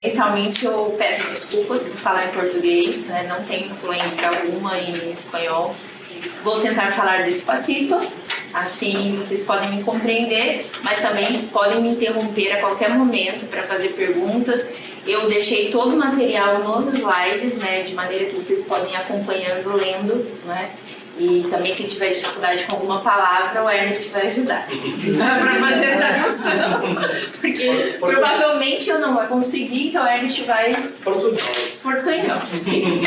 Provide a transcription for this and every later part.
Inicialmente eu peço desculpas por falar em português, né? Não tenho influência alguma em espanhol. Vou tentar falar despacito, assim vocês podem me compreender, mas também podem me interromper a qualquer momento para fazer perguntas. Eu deixei todo o material nos slides, né? De maneira que vocês podem ir acompanhando, lendo, né? E também, se tiver dificuldade com alguma palavra, o Ernest vai ajudar para fazer a tradução. Porque provavelmente eu não vou conseguir, então o Ernest vai... Portunhol, sim.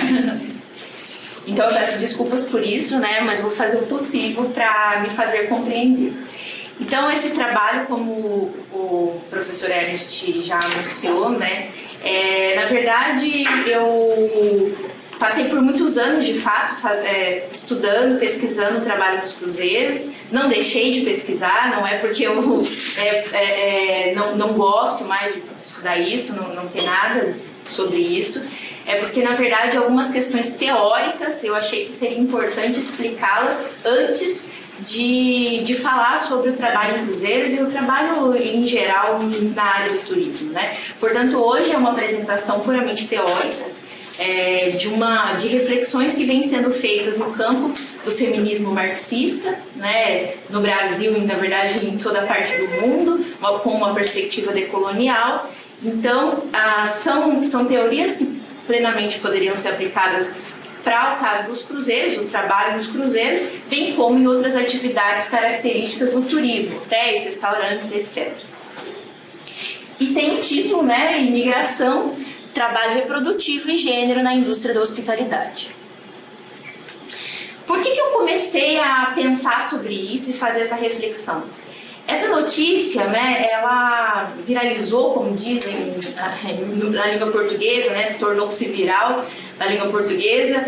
Então eu peço desculpas por isso, né? Mas vou fazer o possível para me fazer compreender. Então, esse trabalho, como o professor Ernest já anunciou, né? Na verdade, eu... passei por muitos anos, de fato, estudando, pesquisando o trabalho dos cruzeiros. Não deixei de pesquisar, não é porque eu não gosto mais de estudar isso, não tem nada sobre isso. É porque, na verdade, algumas questões teóricas eu achei que seria importante explicá-las antes de falar sobre o trabalho em cruzeiros e o trabalho em geral na área do turismo, né? Portanto, hoje é uma apresentação puramente teórica, de reflexões que vêm sendo feitas no campo do feminismo marxista, né, no Brasil e, na verdade, em toda a parte do mundo, com uma perspectiva decolonial. Então, são teorias que plenamente poderiam ser aplicadas para o caso dos cruzeiros, o trabalho dos cruzeiros, bem como em outras atividades características do turismo, hotéis, restaurantes, etc. E tem o título, né, Imigração, Trabalho reprodutivo e gênero na indústria da hospitalidade. Por que eu comecei a pensar sobre isso e fazer essa reflexão? Essa notícia, né, ela viralizou, como dizem na língua portuguesa, né, tornou-se viral na língua portuguesa,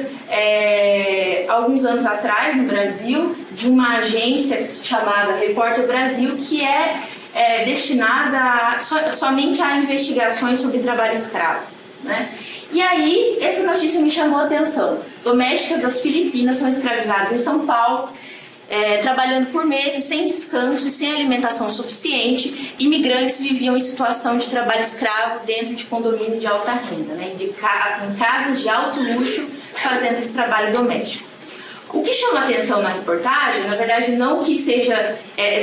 alguns anos atrás no Brasil, de uma agência chamada Repórter Brasil, que é destinada somente a investigações sobre trabalho escravo. Né? E aí, essa notícia me chamou a atenção. Domésticas das Filipinas são escravizadas em São Paulo, trabalhando por meses, sem descanso e sem alimentação suficiente. Imigrantes viviam em situação de trabalho escravo dentro de condomínio de alta renda, né? Em casas de alto luxo, fazendo esse trabalho doméstico. O que chama atenção na reportagem, na verdade, não que seja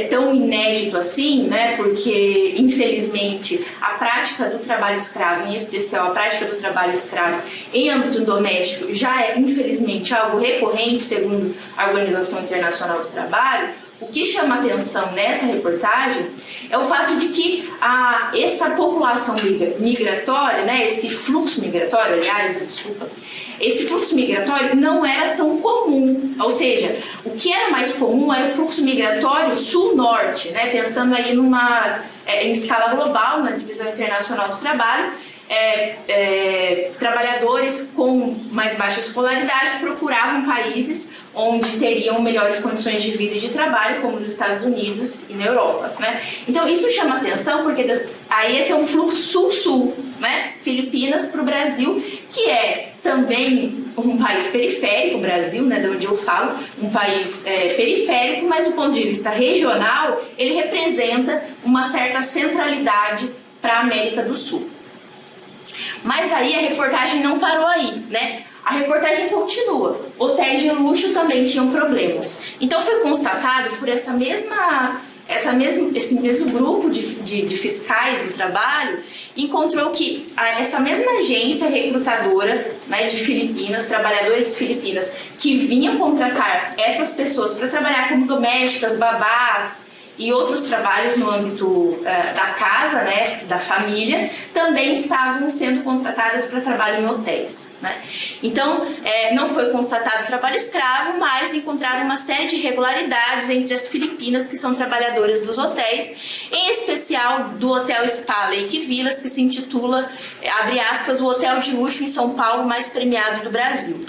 tão inédito assim, né? Porque, infelizmente, a prática do trabalho escravo, em especial a prática do trabalho escravo em âmbito doméstico, já é, infelizmente, algo recorrente, segundo a Organização Internacional do Trabalho. O que chama atenção nessa reportagem é o fato de que essa população migratória, né, esse fluxo migratório, esse fluxo migratório não era tão comum, ou seja, o que era mais comum era o fluxo migratório sul-norte, né, pensando aí em escala global, na Divisão Internacional do Trabalho. Trabalhadores com mais baixa escolaridade procuravam países onde teriam melhores condições de vida e de trabalho, como nos Estados Unidos e na Europa, né? Então isso chama atenção porque aí esse é um fluxo sul-sul, né? Filipinas para o Brasil, que é também um país periférico, o Brasil, né, de onde eu falo, um país periférico, mas do ponto de vista regional, ele representa uma certa centralidade para a América do Sul. Mas aí a reportagem não parou aí, né? A reportagem continua. Hotéis de luxo também tinham problemas. Então foi constatado por esse mesmo grupo de fiscais do trabalho, encontrou que essa mesma agência recrutadora, né, de Filipinas, trabalhadores filipinas, que vinham contratar essas pessoas para trabalhar como domésticas, babás, e outros trabalhos no âmbito da casa, né, da família, também estavam sendo contratadas para trabalho em hotéis, né? Então, não foi constatado trabalho escravo, mas encontraram uma série de irregularidades entre as filipinas que são trabalhadoras dos hotéis, em especial do Hotel Spa Lake Villas, que se intitula, abre aspas, o hotel de luxo em São Paulo mais premiado do Brasil.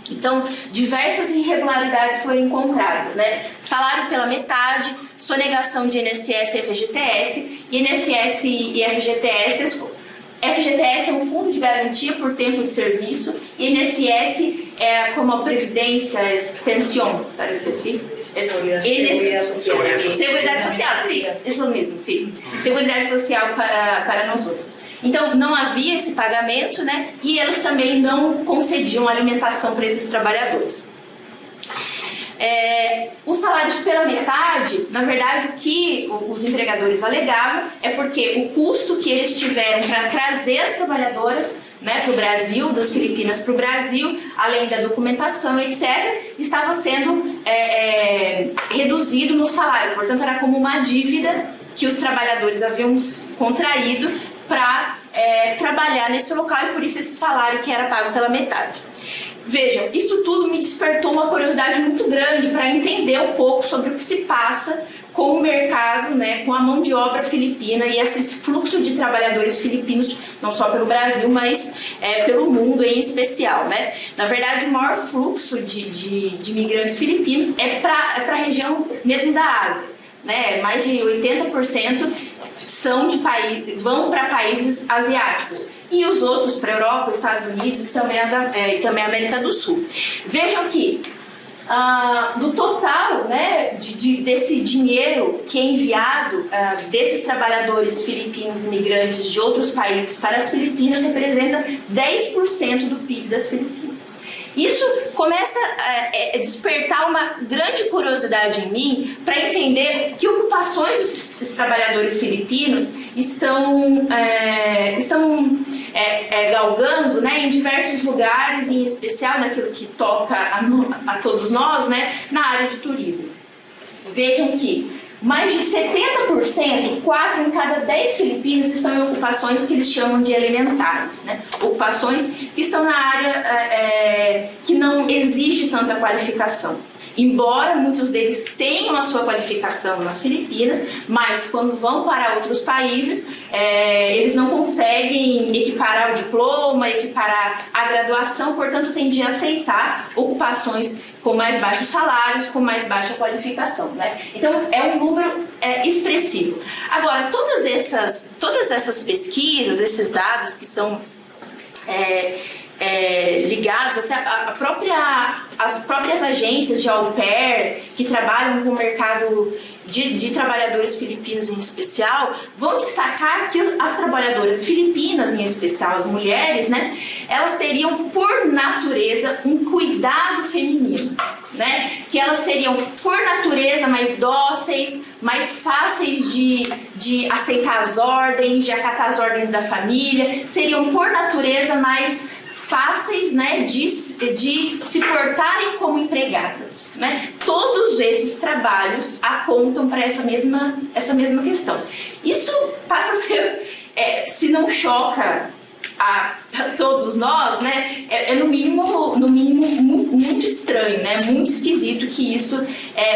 Então, diversas irregularidades foram encontradas, né? Salário pela metade, sonegação de INSS e FGTS, INSS e FGTS. FGTS é um fundo de garantia por tempo de serviço, INSS é como a Previdência, pensión, para esquecer. Seguridade Social, sim, isso mesmo, sim. Seguridade Social para nós outros. Então não havia esse pagamento, né? E elas também não concediam alimentação para esses trabalhadores. Os salários pela metade, na verdade, o que os empregadores alegavam é porque o custo que eles tiveram para trazer as trabalhadoras, né, para o Brasil, das Filipinas para o Brasil, além da documentação, etc., estava sendo reduzido no salário. Portanto, era como uma dívida que os trabalhadores haviam contraído para trabalhar nesse local, e por isso esse salário que era pago pela metade. Vejam, isso tudo me despertou uma curiosidade muito grande para entender um pouco sobre o que se passa com o mercado, né, com a mão de obra filipina e esse fluxo de trabalhadores filipinos, não só pelo Brasil, mas pelo mundo em especial, né? Na verdade, o maior fluxo de imigrantes filipinos é para a região mesmo da Ásia, né? Mais de 80% vão para países asiáticos. E os outros para a Europa, Estados Unidos e também a América do Sul. Vejam que do total, né, desse dinheiro que é enviado desses trabalhadores filipinos imigrantes de outros países para as Filipinas, representa 10% do PIB das Filipinas. Isso começa a despertar uma grande curiosidade em mim para entender que ocupações esses trabalhadores filipinos estão galgando, né, em diversos lugares, em especial naquilo que toca a todos nós, né, na área de turismo. Vejam que mais de 70%, 4 em cada 10 filipinos estão em ocupações que eles chamam de elementares, né? Ocupações que estão na área que não exige tanta qualificação. Embora muitos deles tenham a sua qualificação nas Filipinas, mas quando vão para outros países, eles não conseguem equiparar o diploma, equiparar a graduação, portanto tendem a aceitar ocupações com mais baixos salários, com mais baixa qualificação, né? Então é um número expressivo. Agora, todas essas pesquisas, esses dados que são ligados até as próprias agências de au pair que trabalham com o mercado de trabalhadores filipinos em especial, vão destacar que as trabalhadoras filipinas, em especial as mulheres, né, elas teriam por natureza um cuidado feminino, né, que elas seriam por natureza mais dóceis, mais fáceis de aceitar as ordens, de acatar as ordens da família, seriam por natureza mais fáceis, né, de se portarem como empregadas, né? Todos esses trabalhos apontam para essa mesma questão. Isso passa a ser, se não choca a todos nós, né, no mínimo muito estranho, né, muito esquisito que isso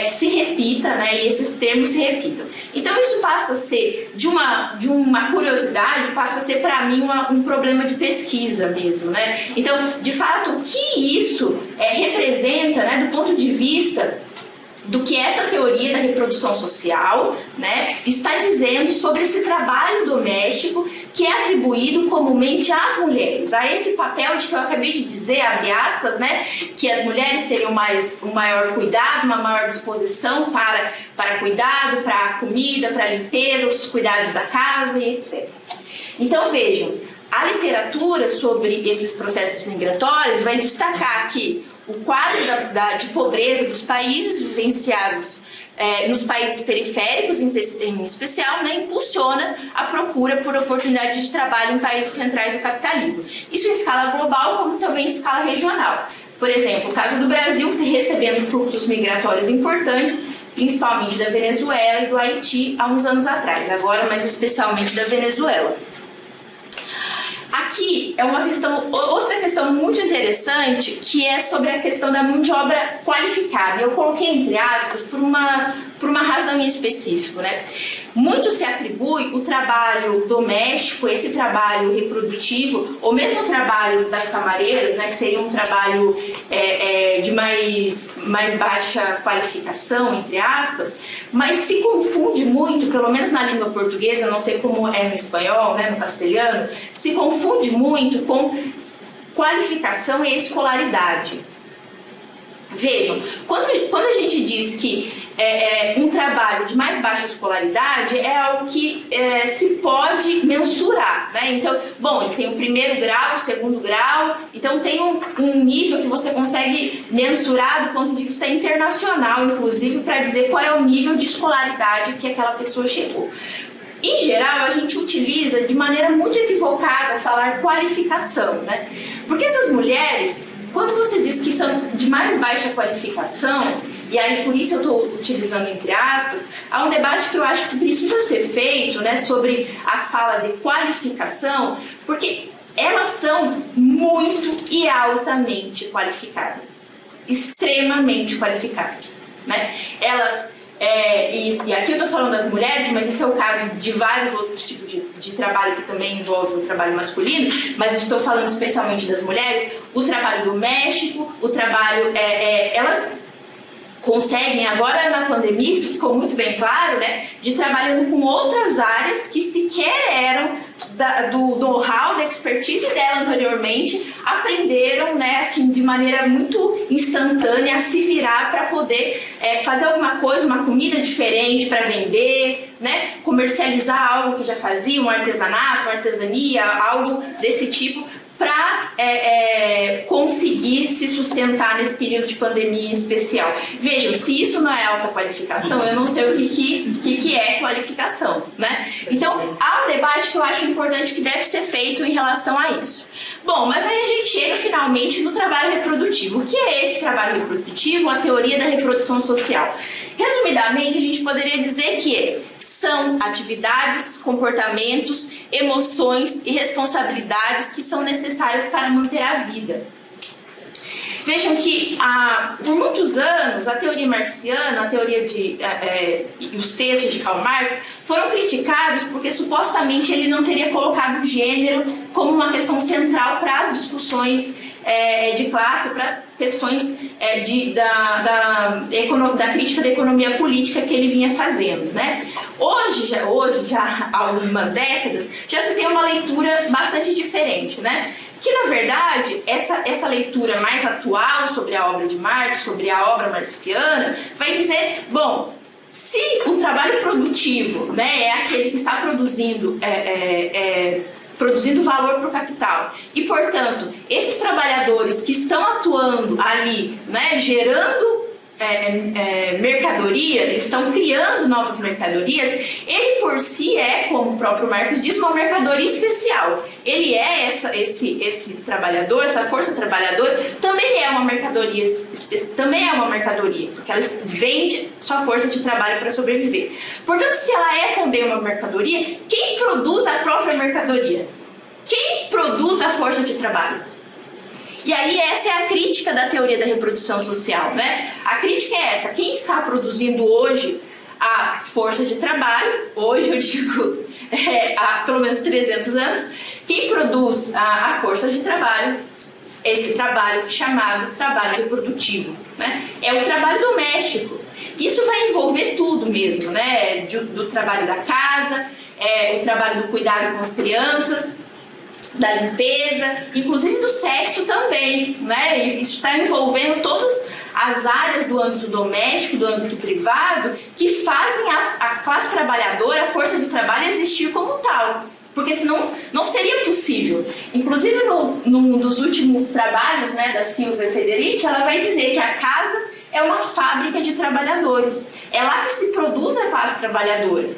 se repita, né, e esses termos se repitam. Então isso passa a ser de uma curiosidade, passa a ser para mim um problema de pesquisa mesmo, né. Então, de fato, o que isso representa, né, do ponto de vista do que essa teoria da reprodução social, né, está dizendo sobre esse trabalho doméstico que é atribuído comumente às mulheres, a esse papel de que eu acabei de dizer, abre aspas, né, que as mulheres teriam um maior cuidado, uma maior disposição para cuidado, para comida, para limpeza, os cuidados da casa e etc. Então vejam, a literatura sobre esses processos migratórios vai destacar que o quadro de pobreza dos países vivenciados nos países periféricos, em especial, né, impulsiona a procura por oportunidades de trabalho em países centrais do capitalismo. Isso em escala global, como também em escala regional. Por exemplo, o caso do Brasil, recebendo fluxos migratórios importantes, principalmente da Venezuela e do Haiti, há uns anos atrás, agora mais especialmente da Venezuela. Aqui é outra questão muito interessante, que é sobre a questão da mão de obra qualificada. Eu coloquei entre aspas por uma razão em específico, né? Muito se atribui o trabalho doméstico, esse trabalho reprodutivo, ou mesmo o trabalho das camareiras, né, que seria um trabalho de mais baixa qualificação, entre aspas, mas se confunde muito, pelo menos na língua portuguesa, não sei como é no espanhol, né, no castelhano, se confunde muito com qualificação e escolaridade. Vejam, quando a gente diz que um trabalho de mais baixa escolaridade é algo que se pode mensurar, né? Então, bom, ele tem o primeiro grau, o segundo grau, então tem um nível que você consegue mensurar do ponto de vista internacional, inclusive, para dizer qual é o nível de escolaridade que aquela pessoa chegou. Em geral, a gente utiliza de maneira muito equivocada falar qualificação, né? Porque essas mulheres, quando você diz que são de mais baixa qualificação, e aí por isso eu estou utilizando entre aspas, há um debate que eu acho que precisa ser feito, né, sobre a fala de qualificação, porque elas são muito e altamente qualificadas, extremamente qualificadas, né? Elas e aqui eu estou falando das mulheres, mas esse é o caso de vários outros tipos de trabalho que também envolve o trabalho masculino, mas eu estou falando especialmente das mulheres, o trabalho doméstico, o trabalho... elas conseguem, agora na pandemia, isso ficou muito bem claro, né, de trabalhando com outras áreas que sequer eram do know-how, da expertise dela anteriormente, aprenderam, né, assim, de maneira muito instantânea a se virar para poder fazer alguma coisa, uma comida diferente para vender, né, comercializar algo que já fazia, um artesanato, uma artesania, algo desse tipo, para conseguir se sustentar nesse período de pandemia em especial. Vejam, se isso não é alta qualificação, eu não sei o que é qualificação, né? Então, há um debate que eu acho importante que deve ser feito em relação a isso. Bom, mas aí a gente chega finalmente no trabalho reprodutivo. O que é esse trabalho reprodutivo? A teoria da reprodução social. Resumidamente, a gente poderia dizer que são atividades, comportamentos, emoções e responsabilidades que são necessárias para manter a vida. Vejam que por muitos anos a teoria marxiana, a teoria e os textos de Karl Marx foram criticados porque supostamente ele não teria colocado o gênero como uma questão central para as discussões de classe, para as questões da crítica da economia política que ele vinha fazendo, né? Hoje, já há algumas décadas, já se tem uma leitura bastante diferente, né? Que, na verdade, essa leitura mais atual sobre a obra de Marx, sobre a obra marxiana, vai dizer, bom, se o trabalho produtivo, né, é aquele que está produzindo valor para o capital, e, portanto, esses trabalhadores que estão atuando ali, né, gerando mercadoria, eles estão criando novas mercadorias, ele por si como o próprio Marx diz, uma mercadoria especial. Ele esse trabalhador, essa força trabalhadora, também é uma mercadoria, porque ela vende sua força de trabalho para sobreviver. Portanto, se ela é também uma mercadoria, quem produz a própria mercadoria? Quem produz a força de trabalho? E aí essa é a crítica da teoria da reprodução social, né? A crítica é essa: quem está produzindo hoje a força de trabalho, hoje eu digo há pelo menos 300 anos, quem produz a força de trabalho, esse trabalho chamado trabalho reprodutivo, né? É o trabalho doméstico. Isso vai envolver tudo mesmo, né? Do trabalho da casa, o trabalho do cuidado com as crianças, da limpeza, inclusive do sexo também, né? Isso está envolvendo todas as áreas do âmbito doméstico, do âmbito privado, que fazem a classe trabalhadora, a força de trabalho existir como tal. Porque senão não seria possível. Inclusive num dos últimos trabalhos, né, da Silvia Federici, ela vai dizer que a casa é uma fábrica de trabalhadores. É lá que se produz a classe trabalhadora.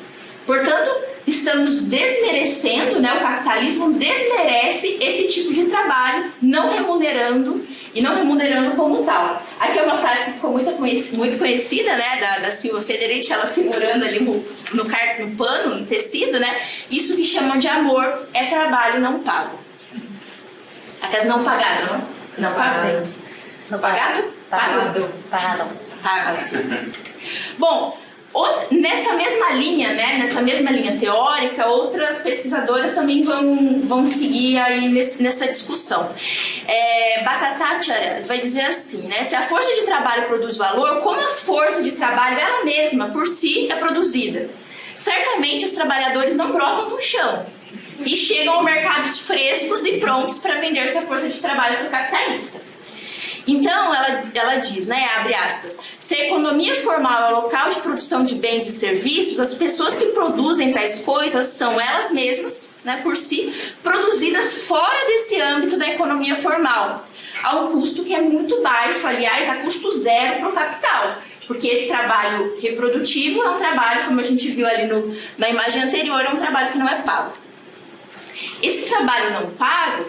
Portanto, estamos desmerecendo, né, o capitalismo desmerece esse tipo de trabalho, não remunerando como tal. Aqui é uma frase que ficou muito conhecida, né, da Silvia Federici, ela segurando ali no pano, no tecido, né? Isso que chamam de amor é trabalho não pago. Até não pagado, não? Não pagado. Não pagado? Pagado. Pagado. Bom, nessa mesma linha, né, nessa mesma linha teórica, outras pesquisadoras também vão seguir aí nessa discussão. Bhattacharya vai dizer assim, né, se a força de trabalho produz valor, como a força de trabalho ela mesma, por si, é produzida? Certamente os trabalhadores não brotam do chão e chegam a mercados frescos e prontos para vender sua força de trabalho para o capitalista. Então, ela diz, né, abre aspas, se a economia formal é o local de produção de bens e serviços, as pessoas que produzem tais coisas são elas mesmas, né, por si, produzidas fora desse âmbito da economia formal, a um custo que é muito baixo, aliás, a custo zero para o capital. Porque esse trabalho reprodutivo é um trabalho, como a gente viu ali na imagem anterior, é um trabalho que não é pago. Esse trabalho não pago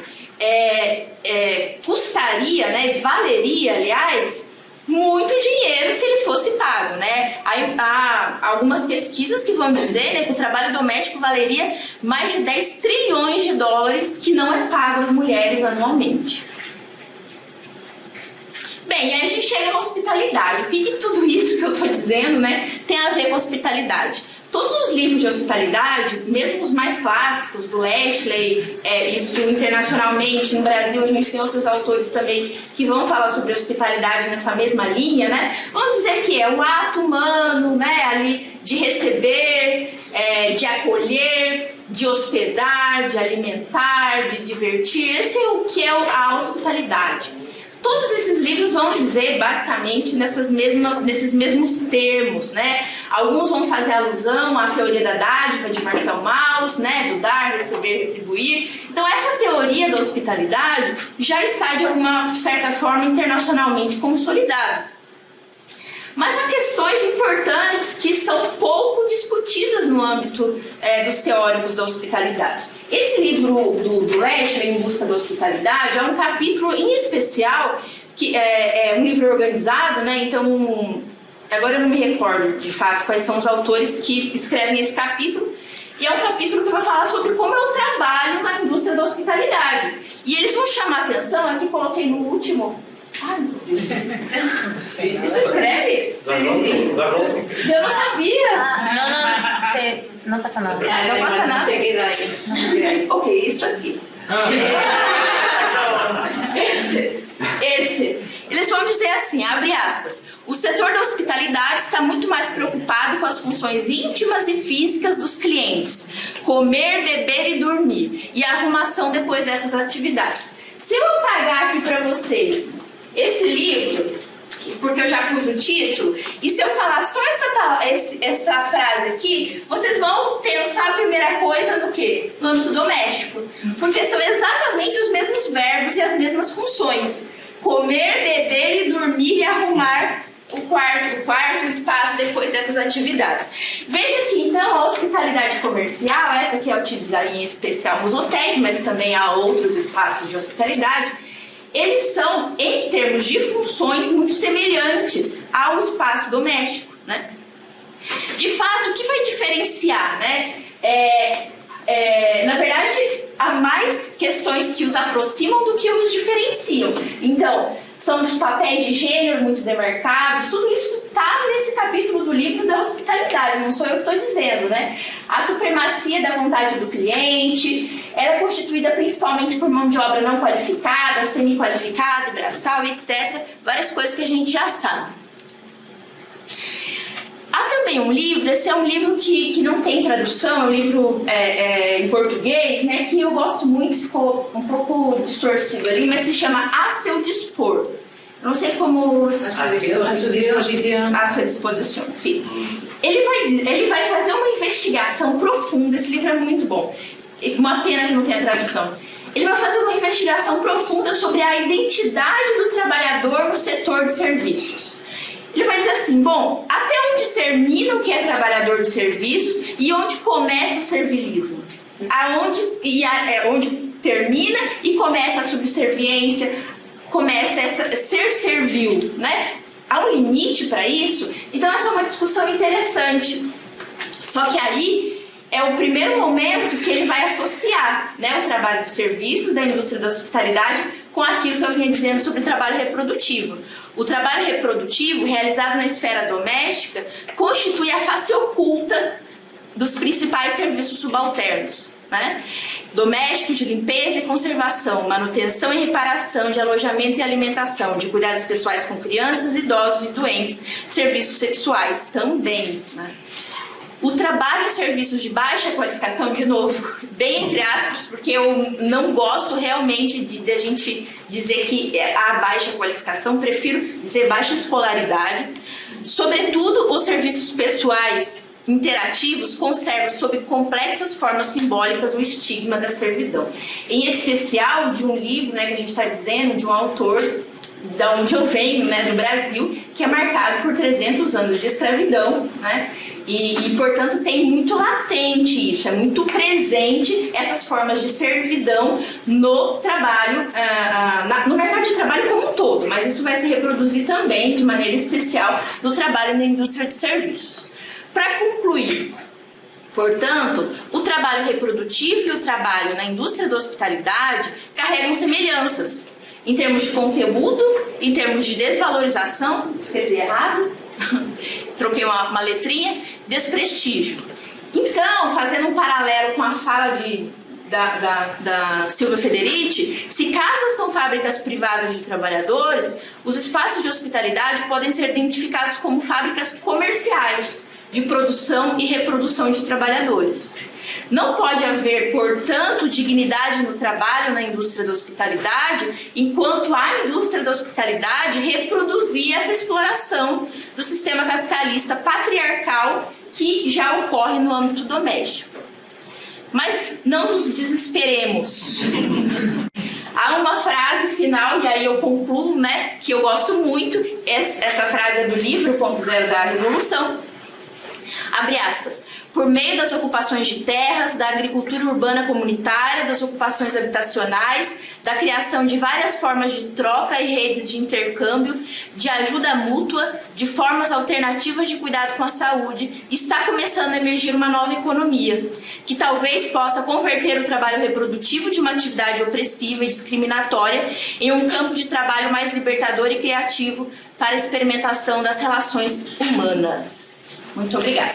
custaria, né, valeria, aliás, muito dinheiro se ele fosse pago, né? Há algumas pesquisas que vão dizer, né, que o trabalho doméstico valeria mais de 10 trilhões de dólares que não é pago às mulheres anualmente. Bem, e aí a gente chega na hospitalidade. O que tudo isso que eu estou dizendo, né, tem a ver com hospitalidade? Todos os livros de hospitalidade, mesmo os mais clássicos, do Ashley, isso internacionalmente, no Brasil a gente tem outros autores também que vão falar sobre hospitalidade nessa mesma linha, né? Vamos dizer que é um ato humano, né, ali de receber, de acolher, de hospedar, de alimentar, de divertir. Esse é o que é a hospitalidade. Todos esses livros vão dizer, basicamente, nesses mesmos termos, né? Alguns vão fazer alusão à teoria da dádiva de Marcel Mauss, né? Do dar, receber, retribuir. Então, essa teoria da hospitalidade já está, de alguma certa forma, internacionalmente consolidada. Mas há questões importantes que são pouco discutidas no âmbito dos teóricos da hospitalidade. Esse livro do Ashley, Em Busca da Hospitalidade, é um capítulo em especial, que é um livro organizado, né? Então, agora eu não me recordo de fato quais são os autores que escrevem esse capítulo, e é um capítulo que vai falar sobre como é o trabalho na indústria da hospitalidade. E eles vão chamar atenção, aqui coloquei no último. Ai, meu Deus. Isso escreve? Sim. Eu não sabia. Não passa nada. Não passa nada. Cheguei daí. Ok, isso aqui. Esse. Eles vão dizer assim, abre aspas, o setor da hospitalidade está muito mais preocupado com as funções íntimas e físicas dos clientes, comer, beber e dormir, e a arrumação depois dessas atividades. Se eu apagar aqui para vocês esse livro, porque eu já pus o título, e se eu falar só essa frase aqui, vocês vão pensar a primeira coisa no quê? No âmbito doméstico. Porque são exatamente os mesmos verbos e as mesmas funções. Comer, beber e dormir e arrumar o quarto, o espaço depois dessas atividades. Veja que então a hospitalidade comercial, essa que é utilizada em especial nos hotéis, mas também há outros espaços de hospitalidade, eles são, em termos de funções, muito semelhantes ao espaço doméstico, né? De fato, o que vai diferenciar, né? Na verdade, há mais questões que os aproximam do que os diferenciam. Então, são os papéis de gênero muito demarcados, tudo isso está nesse capítulo do livro da hospitalidade, não sou eu que estou dizendo, né? A supremacia da vontade do cliente, ela é constituída principalmente por mão de obra não qualificada, semi-qualificada, braçal, etc. Várias coisas que a gente já sabe. Há também um livro, esse é um livro que não tem tradução, é um livro em português, né, que eu gosto muito, ficou um pouco distorcido ali, mas se chama A Seu Dispor. Eu não sei como... A sua disposição, sim. Ele vai fazer uma investigação profunda, esse livro é muito bom, uma pena que não tenha tradução. Ele vai fazer uma investigação profunda sobre a identidade do trabalhador no setor de serviços. Ele vai dizer assim, bom, até onde termina o que é trabalhador de serviços e onde começa o servilismo? Onde termina e começa a subserviência, começa a ser servil, né? Há um limite para isso? Então essa é uma discussão interessante. Só que aí é o primeiro momento que ele vai associar, né, o trabalho de serviços da indústria da hospitalidade com aquilo que eu vinha dizendo sobre o trabalho reprodutivo. O trabalho reprodutivo, realizado na esfera doméstica, constitui a face oculta dos principais serviços subalternos, né? Domésticos de limpeza e conservação, manutenção e reparação, de alojamento e alimentação, de cuidados pessoais com crianças, idosos e doentes, serviços sexuais também, né? O trabalho em serviços de baixa qualificação, de novo, bem entre aspas, porque eu não gosto realmente de a gente dizer que há baixa qualificação, prefiro dizer baixa escolaridade. Sobretudo, os serviços pessoais interativos conservam sob complexas formas simbólicas o estigma da servidão. Em especial de um livro, né, que a gente está dizendo, de um autor da onde eu venho, né, do Brasil, que é marcado por 300 anos de escravidão, né, e portanto tem muito latente isso, é muito presente essas formas de servidão no trabalho, no mercado de trabalho como um todo, mas isso vai se reproduzir também de maneira especial no trabalho na indústria de serviços. Para concluir, portanto, o trabalho reprodutivo e o trabalho na indústria da hospitalidade carregam semelhanças em termos de conteúdo, em termos de desvalorização, escrevi errado, troquei uma letrinha, desprestígio. Então, fazendo um paralelo com a fala da Silvia Federici, se casas são fábricas privadas de trabalhadores, os espaços de hospitalidade podem ser identificados como fábricas comerciais de produção e reprodução de trabalhadores. Não pode haver, portanto, dignidade no trabalho na indústria da hospitalidade, enquanto a indústria da hospitalidade reproduzir essa exploração do sistema capitalista patriarcal que já ocorre no âmbito doméstico. Mas não nos desesperemos. Há uma frase final, e aí eu concluo, né, que eu gosto muito. Essa frase é do livro Ponto Zero da Revolução. Abre aspas. Por meio das ocupações de terras, da agricultura urbana comunitária, das ocupações habitacionais, da criação de várias formas de troca e redes de intercâmbio, de ajuda mútua, de formas alternativas de cuidado com a saúde, está começando a emergir uma nova economia, que talvez possa converter o trabalho reprodutivo de uma atividade opressiva e discriminatória em um campo de trabalho mais libertador e criativo para a experimentação das relações humanas. Muito obrigada.